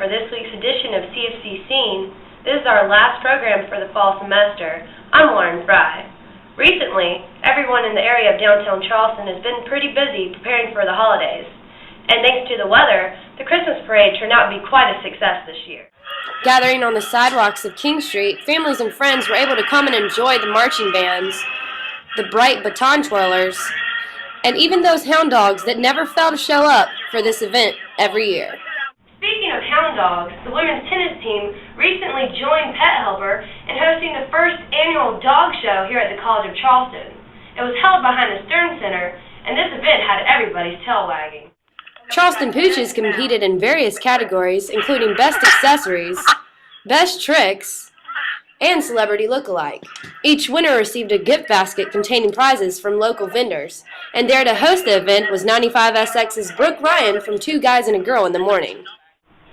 for this week's edition of CFC Scene. This is our last program for the fall semester. I'm Lauren Fry. Recently, everyone in the area of downtown Charleston has been pretty busy preparing for the holidays. And thanks to the weather, the Christmas parade turned out to be quite a success this year. Gathering on the sidewalks of King Street, families and friends were able to come and enjoy the marching bands, the bright baton twirlers, and even those hound dogs that never fail to show up for this event every year. Speaking of hound dogs, the women's tennis team recently joined Pet Helper in hosting the first annual dog show here at the College of Charleston. It was held behind the Stern Center, and this event had everybody's tail wagging. Charleston Pooches competed in various categories, including Best Accessories, Best Tricks, and Celebrity Lookalike. Each winner received a gift basket containing prizes from local vendors, and there to host the event was 95SX's Brooke Ryan from Two Guys and a Girl in the Morning.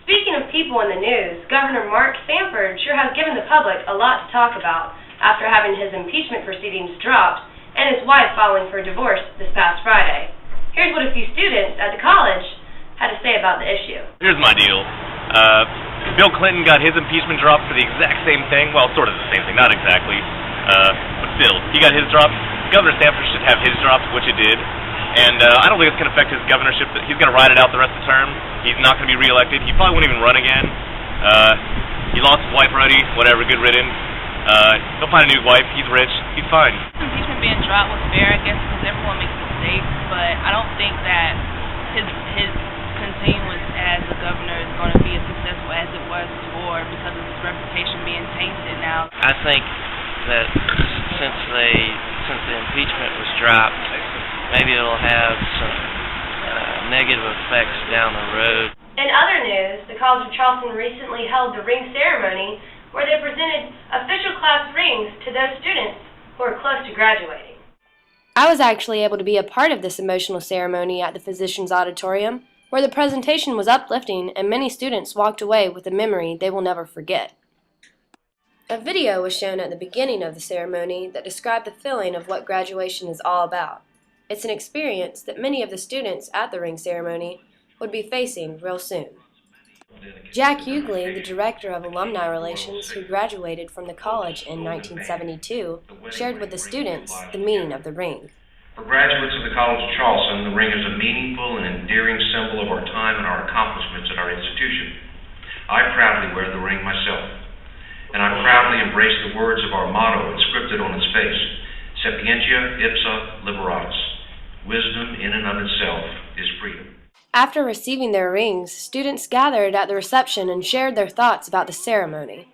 Speaking of people in the news, Governor Mark Sanford sure has given the public a lot to talk about after having his impeachment proceedings dropped and his wife filing for divorce this past Friday. Here's what a few students at the college had to say about the issue. Here's my deal. Bill Clinton got his impeachment dropped for the exact same thing. Well, sort of the same thing, not exactly. But still, he got his dropped. Governor Sanford should have his dropped, which he did. And I don't think it's going to affect his governorship. He's going to ride it out the rest of the term. He's not going to be reelected. He probably won't even run again. He lost his wife already. Whatever, good riddance. He'll find a new wife. He's rich. He's fine. Impeachment being dropped was fair, I guess, because everyone makes mistakes. But I don't think that his continuance as a governor is going to be as successful as it was before because of his reputation being tainted now. I think that since the impeachment was dropped, maybe it'll have some negative effects down the road. In other news, the College of Charleston recently held the ring ceremony where they presented official class rings to those students who are close to graduating. I was actually able to be a part of this emotional ceremony at the Physicians Auditorium, where the presentation was uplifting and many students walked away with a memory they will never forget. A video was shown at the beginning of the ceremony that described the feeling of what graduation is all about. It's an experience that many of the students at the ring ceremony would be facing real soon. Jack Hughley, the Director of Alumni Relations who graduated from the college in 1972, shared with the students the meaning of the ring. For graduates of the College of Charleston, the ring is a meaningful and endearing symbol of our time and our accomplishments at our institution. I proudly wear the ring myself, and I proudly embrace the words of our motto inscripted on its face, Sapientia ipsa liberatus. Wisdom in and of itself is freedom. After receiving their rings, students gathered at the reception and shared their thoughts about the ceremony.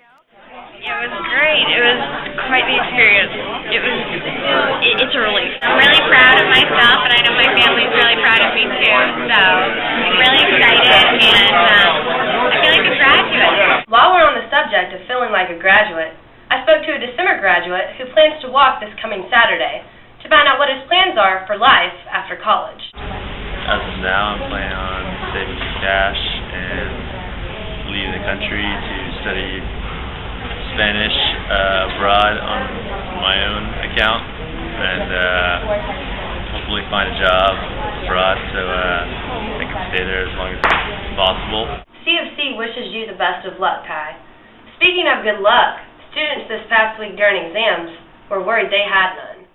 It was great. It was quite the experience. It's a relief. I'm really proud of myself, and I know my family's really proud of me too. So I'm really excited, and I feel like a graduate. While we're on the subject of feeling like a graduate, I spoke to a December graduate who plans to walk this coming Saturday to find out what his plans are for life after college. As of now, I'm planning on saving some cash and leaving the country to study Spanish abroad on my own account, and hopefully find a job abroad so I can stay there as long as possible. CFC wishes you the best of luck, Kai. Speaking of good luck, students this past week during exams were worried they had none.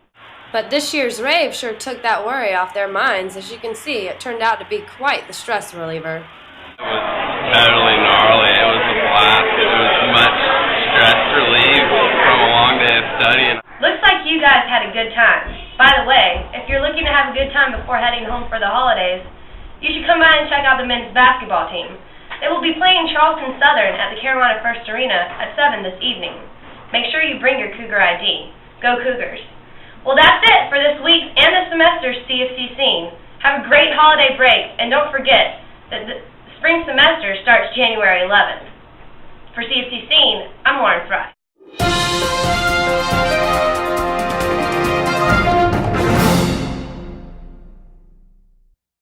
But this year's rave sure took that worry off their minds. As you can see, it turned out to be quite the stress reliever. It was totally gnarly. It was a blast. It was much stress relief from a long day of studying. Looks like you guys had a good time. By the way, if you're looking to have a good time before heading home for the holidays, you should come by and check out the men's basketball team. They will be playing Charleston Southern at the Carolina First Arena at 7 this evening. Make sure you bring your Cougar ID. Go Cougars. Well, that's it for this week's and the semester's CFC Scene. Have a great holiday break, and don't forget that the spring semester starts January 11th. For CFC Scene, I'm Lauren Fry.